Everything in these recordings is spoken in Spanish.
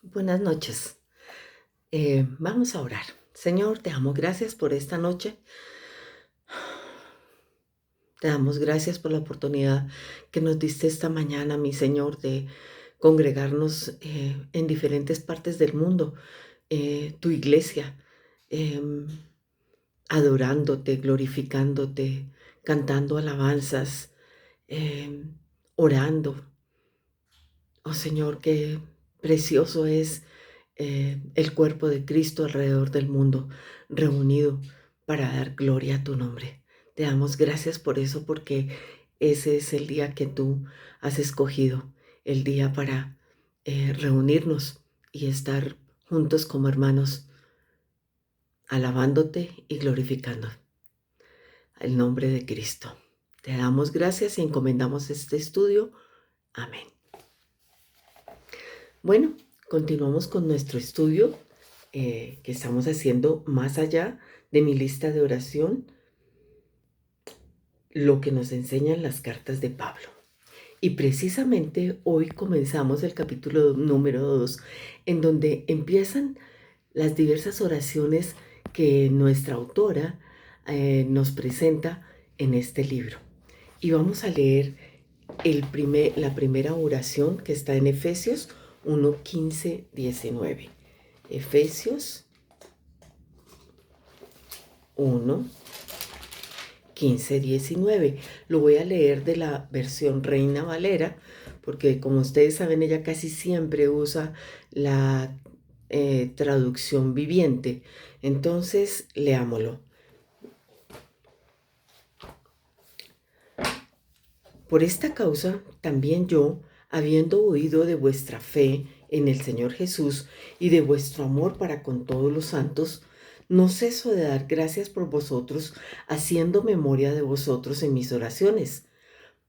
Buenas noches. Vamos a orar. Señor, te damos gracias por esta noche. Te damos gracias por la oportunidad que nos diste esta mañana, mi Señor, de congregarnos en diferentes partes del mundo, tu iglesia, em, adorándote, glorificándote, cantando alabanzas, em, orando. Oh Señor, qué precioso es el cuerpo de Cristo alrededor del mundo, reunido para dar gloria a tu nombre. Te damos gracias por eso, porque ese es el día que tú has escogido, el día para reunirnos y estar juntos como hermanos, alabándote y glorificando el nombre de Cristo. Te damos gracias y encomendamos este estudio. Amén. Bueno, continuamos con nuestro estudio que estamos haciendo más allá de mi lista de oración, lo que nos enseñan las cartas de Pablo. Y precisamente hoy comenzamos el capítulo número 2, en donde empiezan las diversas oraciones que nuestra autora nos presenta en este libro. Y vamos a leer la primera oración que está en Efesios 1, 15, 19. Efesios 1, 15, 19. Lo voy a leer de la versión Reina Valera, porque como ustedes saben, ella casi siempre usa la traducción viviente. Entonces, leámoslo. Por esta causa, también yo, habiendo oído de vuestra fe en el Señor Jesús y de vuestro amor para con todos los santos, no ceso de dar gracias por vosotros, haciendo memoria de vosotros en mis oraciones,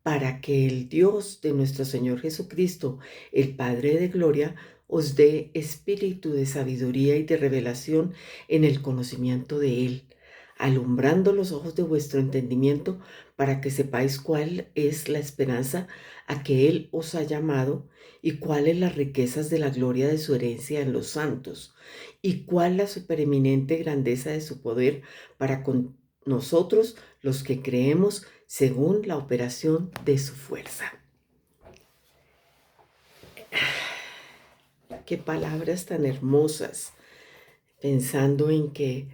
para que el Dios de nuestro Señor Jesucristo, el Padre de gloria, os dé espíritu de sabiduría y de revelación en el conocimiento de Él, alumbrando los ojos de vuestro entendimiento, para que sepáis cuál es la esperanza a que Él os ha llamado, y cuáles las riquezas de la gloria de su herencia en los santos, y cuál la supereminente grandeza de su poder para con nosotros los que creemos, según la operación de su fuerza. Qué palabras tan hermosas, pensando en que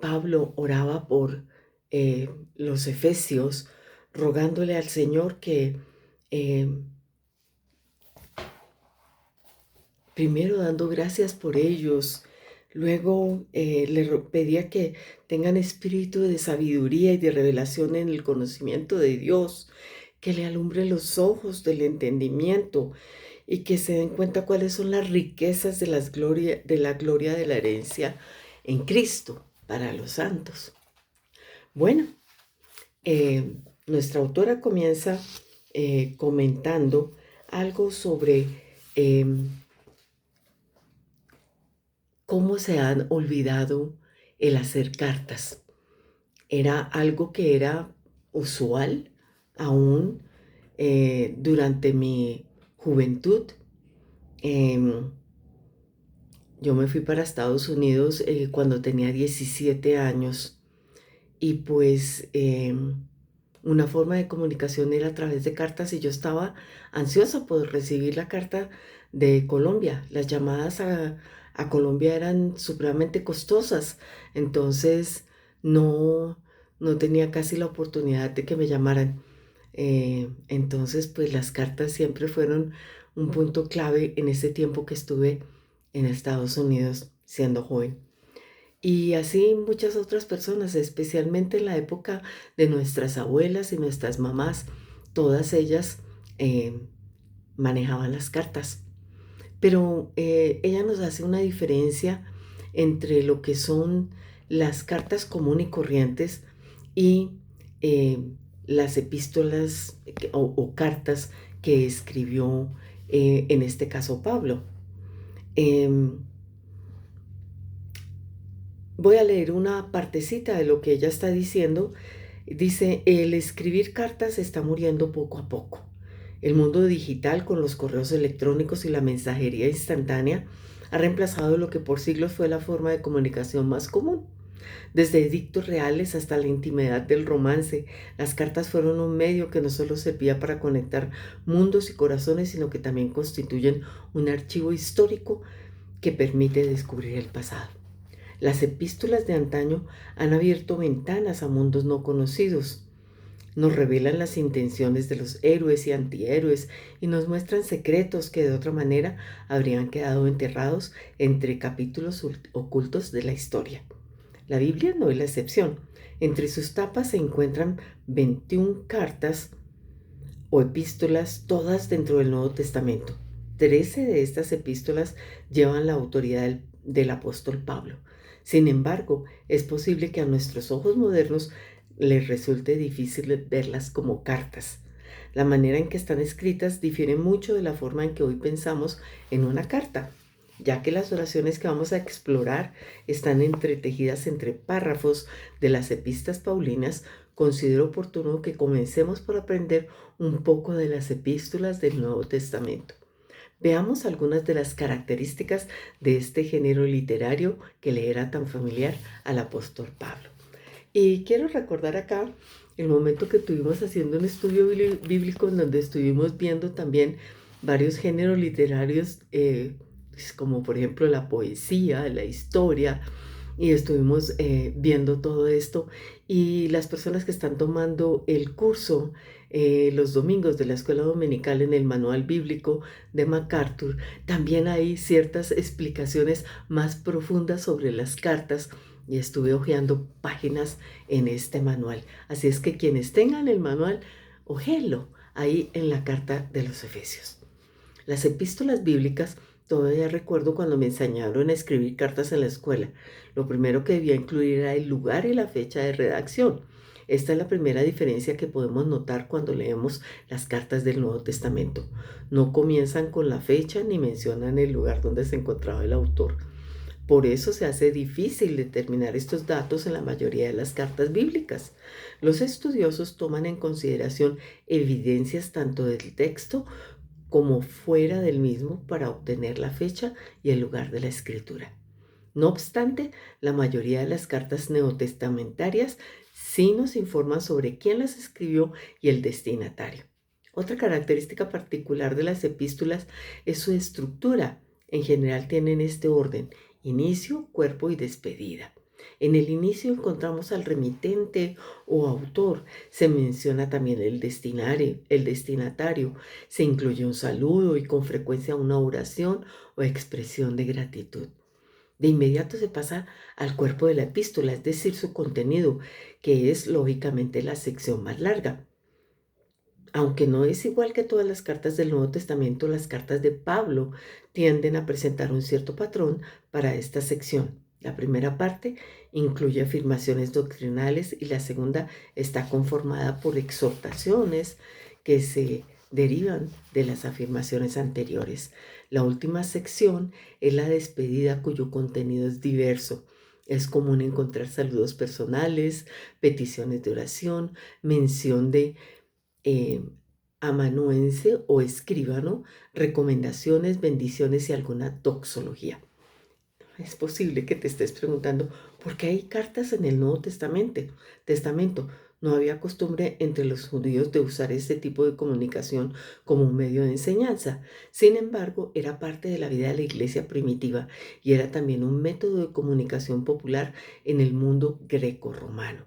Pablo oraba por los efesios, rogándole al Señor que eh, primero dando gracias por ellos, luego pedía que tengan espíritu de sabiduría y de revelación en el conocimiento de Dios, que le alumbre los ojos del entendimiento y que se den cuenta cuáles son las riquezas de la gloria de la herencia en Cristo para los santos. Bueno, nuestra autora comienza comentando algo sobre cómo se han olvidado el hacer cartas. Era algo que era usual aún durante mi juventud. Em, yo me fui para Estados Unidos cuando tenía 17 años y pues una forma de comunicación era a través de cartas y yo estaba ansiosa por recibir la carta de Colombia. Las llamadas a Colombia eran supremamente costosas, entonces no, no tenía casi la oportunidad de que me llamaran. Entonces, pues las cartas siempre fueron un punto clave en ese tiempo que estuve en Estados Unidos siendo joven. Y así muchas otras personas, especialmente en la época de nuestras abuelas y nuestras mamás, todas ellas eh, manejaban las cartas. Pero ella nos hace una diferencia entre lo que son las cartas común y corrientes y eh, las epístolas o cartas que escribió en este caso Pablo. Em, Voy a leer una partecita de lo que ella está diciendo. Dice, el escribir cartas está muriendo poco a poco. El mundo digital, con los correos electrónicos y la mensajería instantánea, ha reemplazado lo que por siglos fue la forma de comunicación más común. Desde edictos reales hasta la intimidad del romance, las cartas fueron un medio que no solo servía para conectar mundos y corazones, sino que también constituyen un archivo histórico que permite descubrir el pasado. Las epístolas de antaño han abierto ventanas a mundos no conocidos. Nos revelan las intenciones de los héroes y antihéroes y nos muestran secretos que de otra manera habrían quedado enterrados entre capítulos ocultos de la historia. La Biblia no es la excepción. Entre sus tapas se encuentran 21 cartas o epístolas, todas dentro del Nuevo Testamento. 13 de estas epístolas llevan la autoridad del apóstol Pablo. Sin embargo, es posible que a nuestros ojos modernos les resulte difícil verlas como cartas. La manera en que están escritas difiere mucho de la forma en que hoy pensamos en una carta, ya que las oraciones que vamos a explorar están entretejidas entre párrafos de las epístolas paulinas. Considero oportuno que comencemos por aprender un poco de las epístolas del Nuevo Testamento. Veamos algunas de las características de este género literario que le era tan familiar al apóstol Pablo. Y quiero recordar acá el momento que tuvimos haciendo un estudio bíblico en donde estuvimos viendo también varios géneros literarios, como por ejemplo la poesía, la historia, y estuvimos viendo todo esto. Y las personas que están tomando el curso los domingos de la escuela dominical en el manual bíblico de MacArthur, también hay ciertas explicaciones más profundas sobre las cartas, y estuve hojeando páginas en este manual. Así es que quienes tengan el manual, hojéenlo ahí en la carta de los Efesios. Las epístolas bíblicas, todavía recuerdo cuando me enseñaron a escribir cartas en la escuela. Lo primero que debía incluir era el lugar y la fecha de redacción. Esta es la primera diferencia que podemos notar cuando leemos las cartas del Nuevo Testamento. No comienzan con la fecha ni mencionan el lugar donde se encontraba el autor. Por eso se hace difícil determinar estos datos en la mayoría de las cartas bíblicas. Los estudiosos toman en consideración evidencias tanto del texto como fuera del mismo para obtener la fecha y el lugar de la escritura. No obstante, la mayoría de las cartas neotestamentarias sí nos informan sobre quién las escribió y el destinatario. Otra característica particular de las epístolas es su estructura. En general tienen este orden: inicio, cuerpo y despedida. En el inicio encontramos al remitente o autor. Se menciona también el destinatario. Se incluye un saludo y con frecuencia una oración o expresión de gratitud. De inmediato se pasa al cuerpo de la epístola, es decir, su contenido, que es lógicamente la sección más larga. Aunque no es igual que todas las cartas del Nuevo Testamento, las cartas de Pablo tienden a presentar un cierto patrón para esta sección. La primera parte incluye afirmaciones doctrinales y la segunda está conformada por exhortaciones que se derivan de las afirmaciones anteriores. La última sección es la despedida, cuyo contenido es diverso. Es común encontrar saludos personales, peticiones de oración, mención de eh, amanuense o escribano, recomendaciones, bendiciones y alguna doxología. Es posible que te estés preguntando por qué hay cartas en el Nuevo Testamento. No había costumbre entre los judíos de usar este tipo de comunicación como un medio de enseñanza. Sin embargo, era parte de la vida de la iglesia primitiva y era también un método de comunicación popular en el mundo greco-romano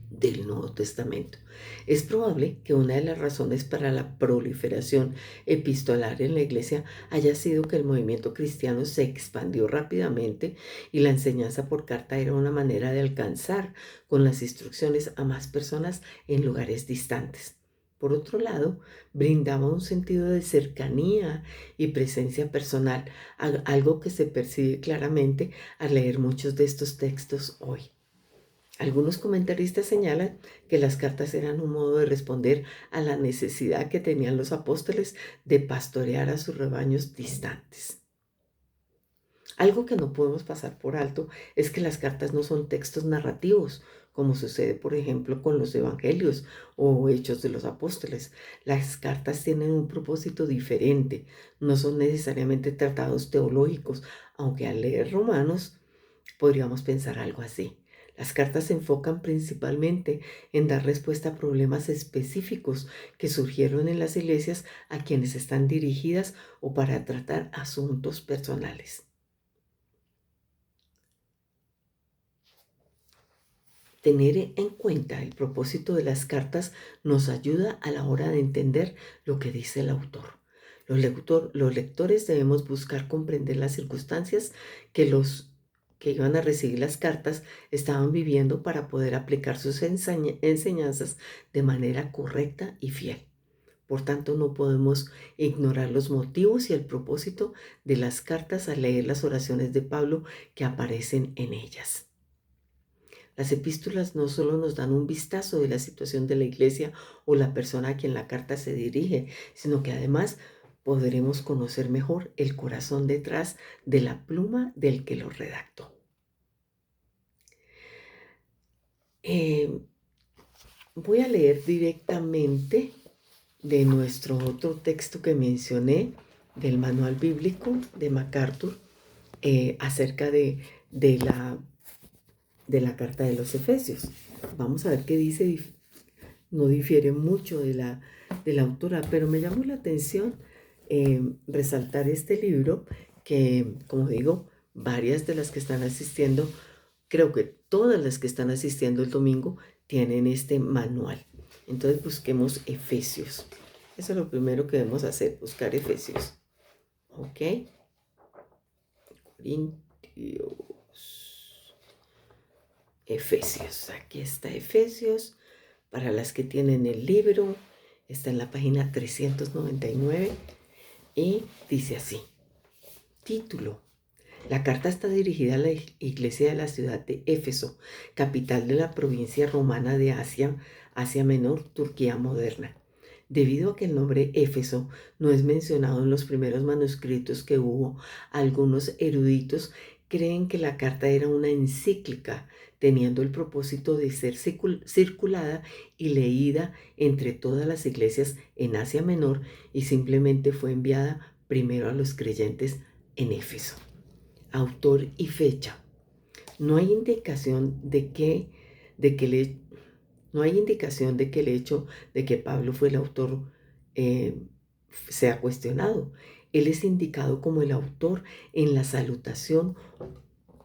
del Nuevo Testamento. Es probable que una de las razones para la proliferación epistolar en la iglesia haya sido que el movimiento cristiano se expandió rápidamente y la enseñanza por carta era una manera de alcanzar con las instrucciones a más personas en lugares distantes. Por otro lado, brindaba un sentido de cercanía y presencia personal, algo que se percibe claramente al leer muchos de estos textos hoy. Algunos comentaristas señalan que las cartas eran un modo de responder a la necesidad que tenían los apóstoles de pastorear a sus rebaños distantes. Algo que no podemos pasar por alto es que las cartas no son textos narrativos, como sucede, por ejemplo, con los evangelios o hechos de los apóstoles. Las cartas tienen un propósito diferente, no son necesariamente tratados teológicos, aunque al leer Romanos podríamos pensar algo así. Las cartas se enfocan principalmente en dar respuesta a problemas específicos que surgieron en las iglesias a quienes están dirigidas o para tratar asuntos personales. Tener en cuenta el propósito de las cartas nos ayuda a la hora de entender lo que dice el autor. Los lectores debemos buscar comprender las circunstancias que los que iban a recibir las cartas estaban viviendo para poder aplicar sus enseñanzas de manera correcta y fiel. Por tanto, no podemos ignorar los motivos y el propósito de las cartas al leer las oraciones de Pablo que aparecen en ellas. Las epístolas no solo nos dan un vistazo de la situación de la iglesia o la persona a quien la carta se dirige, sino que además podremos conocer mejor el corazón detrás de la pluma del que lo redactó. Voy a leer directamente de nuestro otro texto que mencioné, del manual bíblico de MacArthur, acerca de la carta de los Efesios. Vamos a ver qué dice. No difiere mucho de la autora, pero me llamó la atención resaltar este libro que, como digo, varias de las que están asistiendo, creo que todas las que están asistiendo el domingo tienen este manual. Entonces busquemos Efesios. Eso es lo primero que debemos hacer, buscar Efesios. ¿Ok? Corintios. Efesios. Aquí está Efesios. Para las que tienen el libro, está en la página 399 y dice así. Título. La carta está dirigida a la iglesia de la ciudad de Éfeso, capital de la provincia romana de Asia, Asia Menor, Turquía moderna. Debido a que el nombre Éfeso no es mencionado en los primeros manuscritos que hubo, algunos eruditos creen que la carta era una encíclica, teniendo el propósito de ser circulada y leída entre todas las iglesias en Asia Menor y simplemente fue enviada primero a los creyentes en Éfeso. Autor y fecha. No hay indicación de que no hay indicación de que el hecho de que Pablo fue el autor sea cuestionado. Él es indicado como el autor en la salutación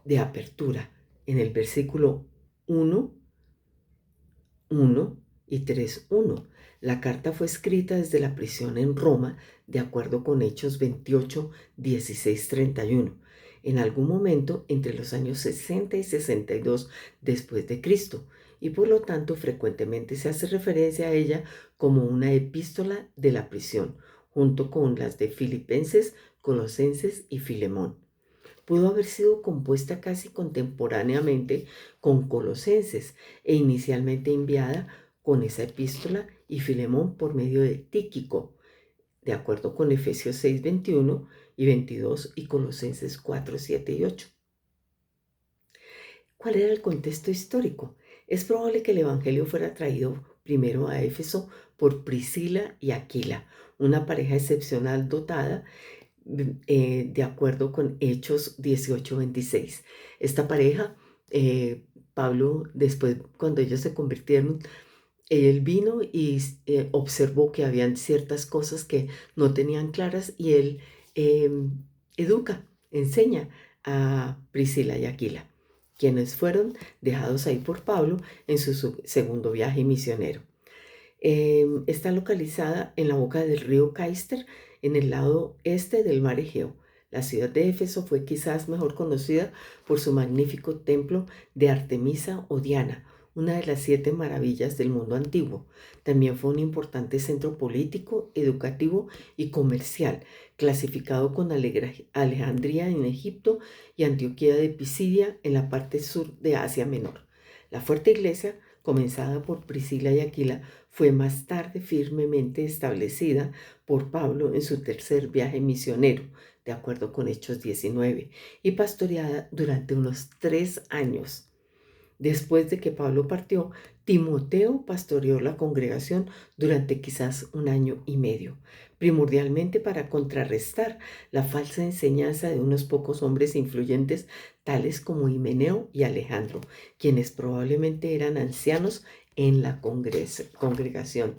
de apertura, en el versículo 1, 1 y 3:1. La carta fue escrita desde la prisión en Roma, de acuerdo con Hechos 28, 16, 31, en algún momento entre los años 60 y 62 después de Cristo, y por lo tanto frecuentemente se hace referencia a ella como una epístola de la prisión, junto con las de Filipenses, Colosenses y Filemón. Pudo haber sido compuesta casi contemporáneamente con Colosenses e inicialmente enviada con esa epístola y Filemón por medio de Tíquico, de acuerdo con Efesios 6, 21 y 22 y Colosenses 4, 7 y 8. ¿Cuál era el contexto histórico? Es probable que el Evangelio fuera traído primero a Éfeso por Priscila y Aquila, una pareja excepcional dotada, de acuerdo con Hechos 18:26. Esta pareja, Pablo, después, cuando ellos se convirtieron, él vino y observó que habían ciertas cosas que no tenían claras y él enseña a Priscila y Aquila, quienes fueron dejados ahí por Pablo en su segundo viaje misionero. Está localizada en la boca del río Caister, en el lado este del mar Egeo. La ciudad de Éfeso fue quizás mejor conocida por su magnífico templo de Artemisa o Diana, una de las 7 maravillas del mundo antiguo. También fue un importante centro político, educativo y comercial, clasificado con Alejandría en Egipto y Antioquía de Pisidia en la parte sur de Asia Menor. La fuerte iglesia comenzada por Priscila y Aquila, fue más tarde firmemente establecida por Pablo en su tercer viaje misionero, de acuerdo con Hechos 19, y pastoreada durante unos 3 años. Después de que Pablo partió, Timoteo pastoreó la congregación durante quizás 1 año y medio, primordialmente para contrarrestar la falsa enseñanza de unos pocos hombres influyentes, tales como Himeneo y Alejandro, quienes probablemente eran ancianos en la congregación.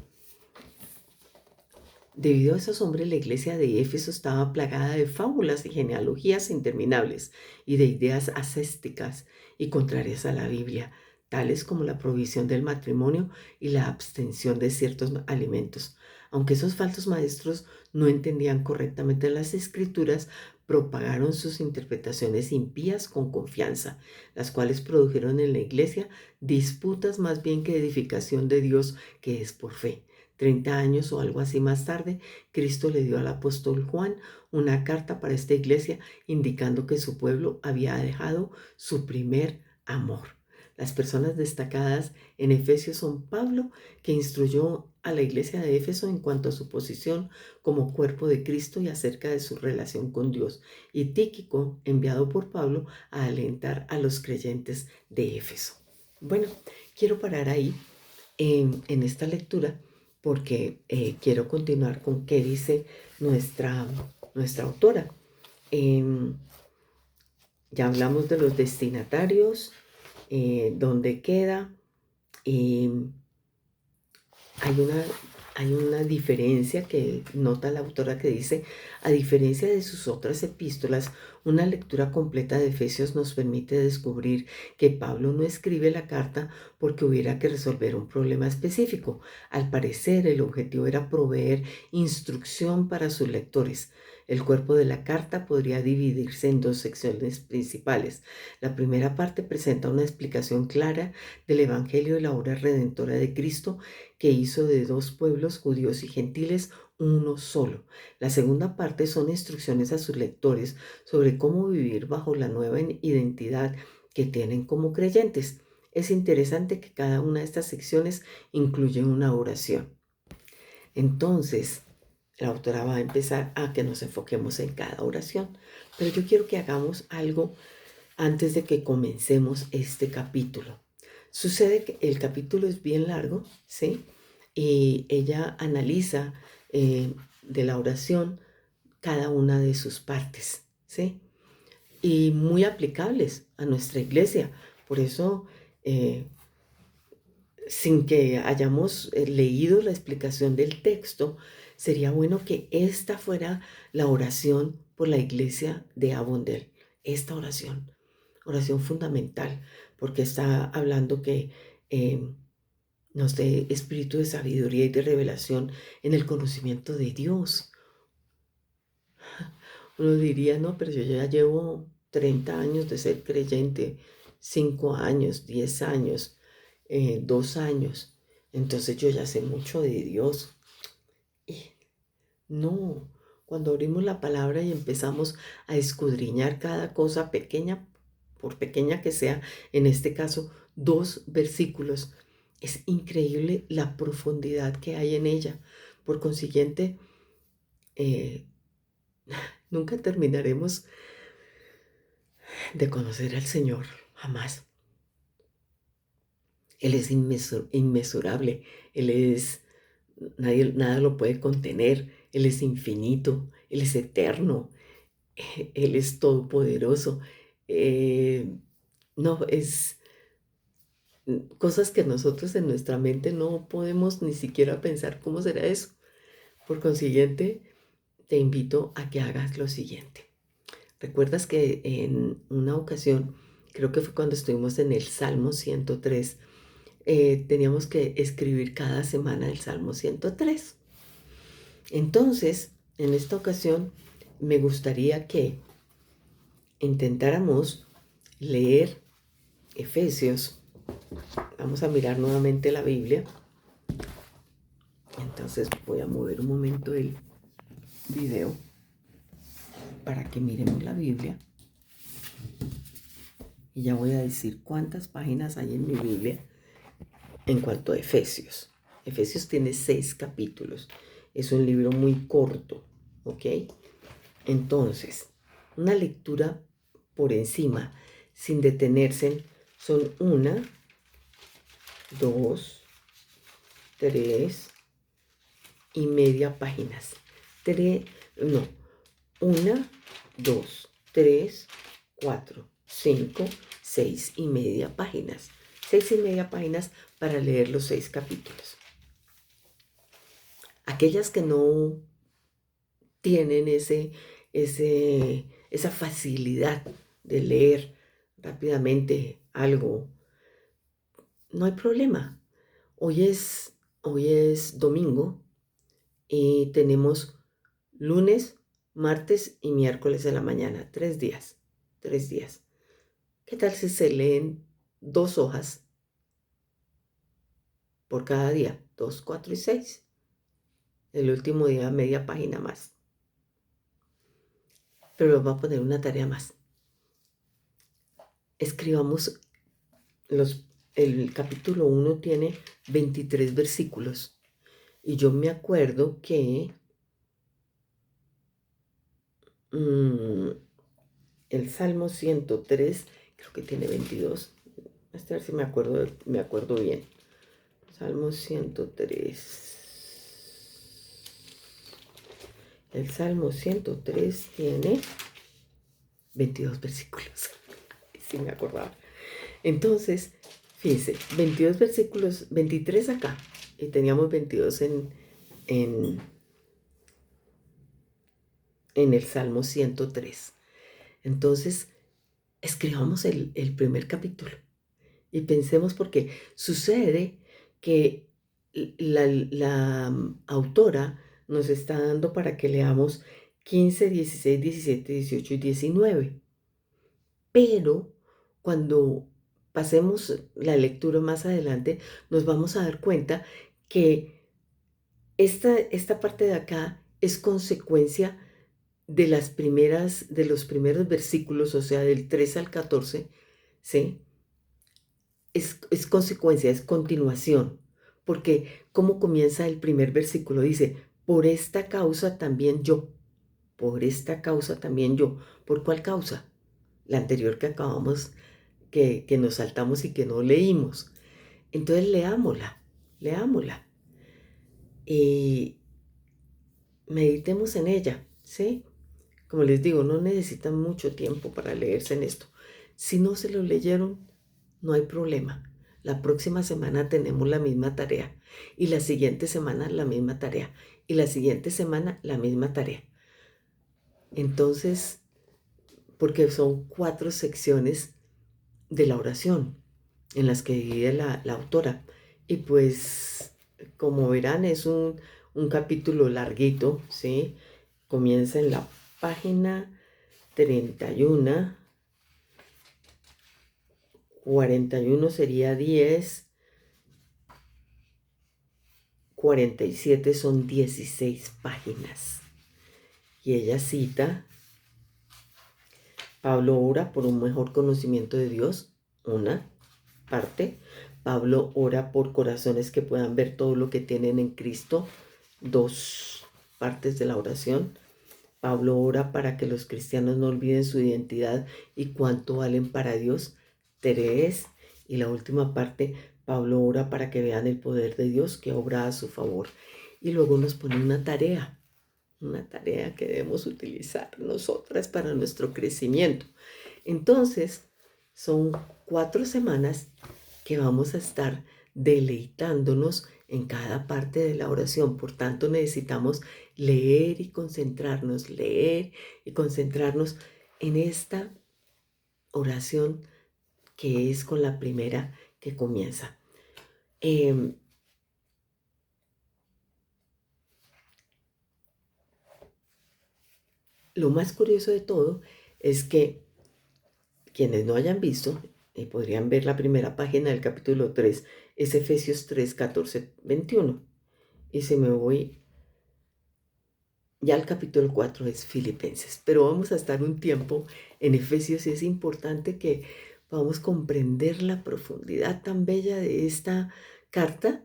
Debido a esos hombres, la iglesia de Éfeso estaba plagada de fábulas y genealogías interminables y de ideas ascéticas y contrarias a la Biblia, tales como la prohibición del matrimonio y la abstención de ciertos alimentos. Aunque esos falsos maestros no entendían correctamente las escrituras, propagaron sus interpretaciones impías con confianza, las cuales produjeron en la iglesia disputas más bien que edificación de Dios, que es por fe. 30 años o algo así más tarde, Cristo le dio al apóstol Juan una carta para esta iglesia indicando que su pueblo había dejado su primer amor. Las personas destacadas en Efesios son Pablo, que instruyó a la iglesia de Éfeso en cuanto a su posición como cuerpo de Cristo y acerca de su relación con Dios, y Tíquico, enviado por Pablo a alentar a los creyentes de Éfeso. Bueno, quiero parar ahí en esta lectura porque quiero continuar con qué dice nuestra autora. Em, ya hablamos de los destinatarios, dónde queda. em, hay una, hay una diferencia que nota la autora que dice: a diferencia de sus otras epístolas, una lectura completa de Efesios nos permite descubrir que Pablo no escribe la carta porque hubiera que resolver un problema específico. Al parecer, el objetivo era proveer instrucción para sus lectores. El cuerpo de la carta podría dividirse en dos secciones principales. La primera parte presenta una explicación clara del Evangelio y la obra redentora de Cristo, que hizo de dos pueblos, judíos y gentiles, uno solo. La segunda parte son instrucciones a sus lectores sobre cómo vivir bajo la nueva identidad que tienen como creyentes. Es interesante que cada una de estas secciones incluye una oración. Entonces, la autora va a empezar a que nos enfoquemos en cada oración, pero yo quiero que hagamos algo antes de que comencemos este capítulo. Sucede que el capítulo es bien largo, ¿sí? Y ella analiza de la oración cada una de sus partes, ¿sí? Y muy aplicables a nuestra iglesia. Por eso, eh, sin que hayamos leído la explicación del texto, sería bueno que esta fuera la oración por la iglesia de Avondale. Esta oración fundamental, porque está hablando que nos dé espíritu de sabiduría y de revelación en el conocimiento de Dios. Uno diría: no, pero yo ya llevo 30 años de ser creyente, 5 años, 10 años, 2 años, entonces yo ya sé mucho de Dios. Y no, cuando abrimos la palabra y empezamos a escudriñar cada cosa pequeña, por pequeña que sea, en este caso 2 versículos, es increíble la profundidad que hay en ella. Por consiguiente, eh, nunca terminaremos de conocer al Señor, jamás. Él es inmesurable, nada lo puede contener, Él es infinito, Él es eterno, Él es todopoderoso. Eh, no, es cosas que nosotros en nuestra mente no podemos ni siquiera pensar cómo será eso. Por consiguiente, te invito a que hagas lo siguiente. ¿Recuerdas que en una ocasión, creo que fue cuando estuvimos en el Salmo 103, teníamos que escribir cada semana el Salmo 103? Entonces, en esta ocasión, me gustaría que intentáramos leer Efesios. Vamos a mirar nuevamente la Biblia. Entonces voy a mover un momento el video para que miremos la Biblia. Y ya voy a decir cuántas páginas hay en mi Biblia. en cuanto a Efesios. Efesios tiene 6 capítulos. Es un libro muy corto, ¿ok? Entonces, una lectura por encima, sin detenerse, son 1, 2, 3 y media páginas. 1, 2, 3, 4, 5, 6 y media páginas. 6 y media páginas para leer los 6 capítulos. Aquellas que no tienen esa facilidad de leer rápidamente algo, no hay problema. Hoy es domingo y tenemos lunes, martes y miércoles de la mañana, 3 días, 3 días. ¿Qué tal si se leen 2 hojas por cada día? 2, 4 y 6. El último día media página más. Pero les voy a poner una tarea más. Escribamos el capítulo 1 tiene 23 versículos. Y yo me acuerdo que el Salmo 103, creo que tiene 22. A ver si me acuerdo bien. Salmo 103. El Salmo 103 tiene 22 versículos. Sí me acordaba. Entonces, fíjense, 22 versículos, 23 acá. Y teníamos 22 en el Salmo 103. Entonces, escribamos el primer capítulo y pensemos, porque sucede que la autora nos está dando para que leamos 15, 16, 17, 18 y 19. Pero cuando pasemos la lectura más adelante, nos vamos a dar cuenta que esta parte de acá es consecuencia de los primeros versículos, o sea, del 3 al 14, ¿sí? Es consecuencia, es continuación, porque ¿cómo comienza el primer versículo? Dice, por esta causa también yo, por esta causa también yo. ¿Por cuál causa? La anterior que acabamos, que nos saltamos y que no leímos. Entonces leámosla y meditemos en ella, ¿sí? Como les digo, no necesitan mucho tiempo para leerse en esto. Si no se lo leyeron, no hay problema. La próxima semana tenemos la misma tarea y la siguiente semana la misma tarea y la siguiente semana la misma tarea. Entonces, porque son 4 secciones de la oración en las que divide la autora. Y pues, como verán, es un capítulo larguito, ¿sí? Comienza en la página 31, 41 sería 10, 47 son 16 páginas. Y ella cita, Pablo ora por un mejor conocimiento de Dios, una parte. Pablo ora por corazones que puedan ver todo lo que tienen en Cristo, 2 partes de la oración. Pablo ora para que los cristianos no olviden su identidad y cuánto valen para Dios, 3. Y la última parte, Pablo ora para que vean el poder de Dios que obra a su favor. Y luego nos pone una tarea que debemos utilizar nosotras para nuestro crecimiento. Entonces, son 4 semanas que vamos a estar deleitándonos en cada parte de la oración. Por tanto, necesitamos leer y concentrarnos en esta oración que es con la primera que comienza. Lo más curioso de todo es que quienes no hayan visto, podrían ver la primera página del capítulo 3, es Efesios 3, 14, 21. Y si me voy, ya el capítulo 4 es Filipenses, pero vamos a estar un tiempo en Efesios y es importante que podamos comprender la profundidad tan bella de esta carta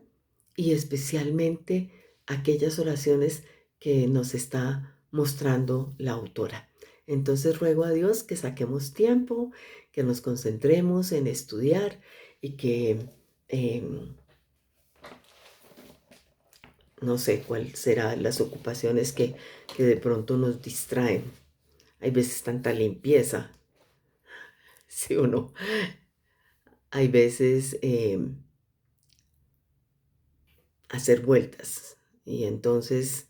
y especialmente aquellas oraciones que nos está mostrando la autora. Entonces ruego a Dios que saquemos tiempo, que nos concentremos en estudiar y que no sé cuál serán las ocupaciones que de pronto nos distraen. Hay veces tanta limpieza, ¿sí o no? Hay veces hacer vueltas y entonces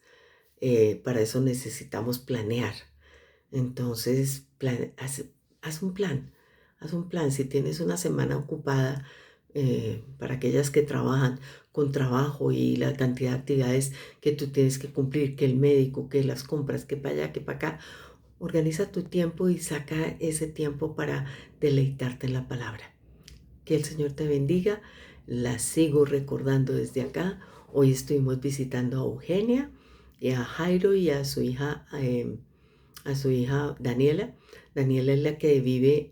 para eso necesitamos planear. Entonces, haz un plan, haz un plan. Si tienes una semana ocupada, para aquellas que trabajan con trabajo y la cantidad de actividades que tú tienes que cumplir, que el médico, que las compras, que para allá, que para acá, organiza tu tiempo y saca ese tiempo para deleitarte en la palabra. Que el Señor te bendiga. La sigo recordando desde acá. Hoy estuvimos visitando a Eugenia y a Jairo y a su hija Daniela. Daniela es la que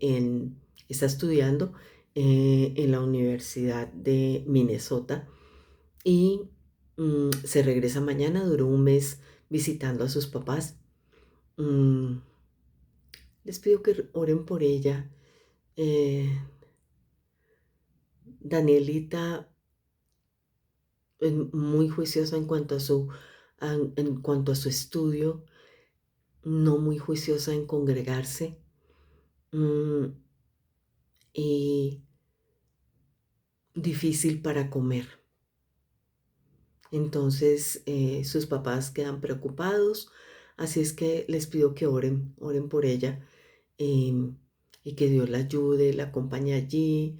está estudiando en la Universidad de Minnesota y se regresa mañana, duró un mes visitando a sus papás. Mm, Les pido que oren por ella. Eh, Danielita es muy juiciosa en cuanto a su estudio, no muy juiciosa en congregarse. mm, y difícil para comer. Entonces sus papás quedan preocupados, así es que les pido que oren por ella, em, y que Dios la ayude, la acompañe allí,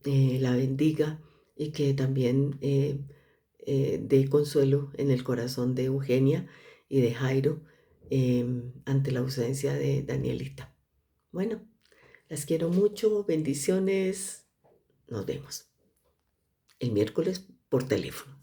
la bendiga y que también dé consuelo en el corazón de Eugenia y de Jairo ante la ausencia de Danielita. Bueno, las quiero mucho, bendiciones, nos vemos el miércoles por teléfono.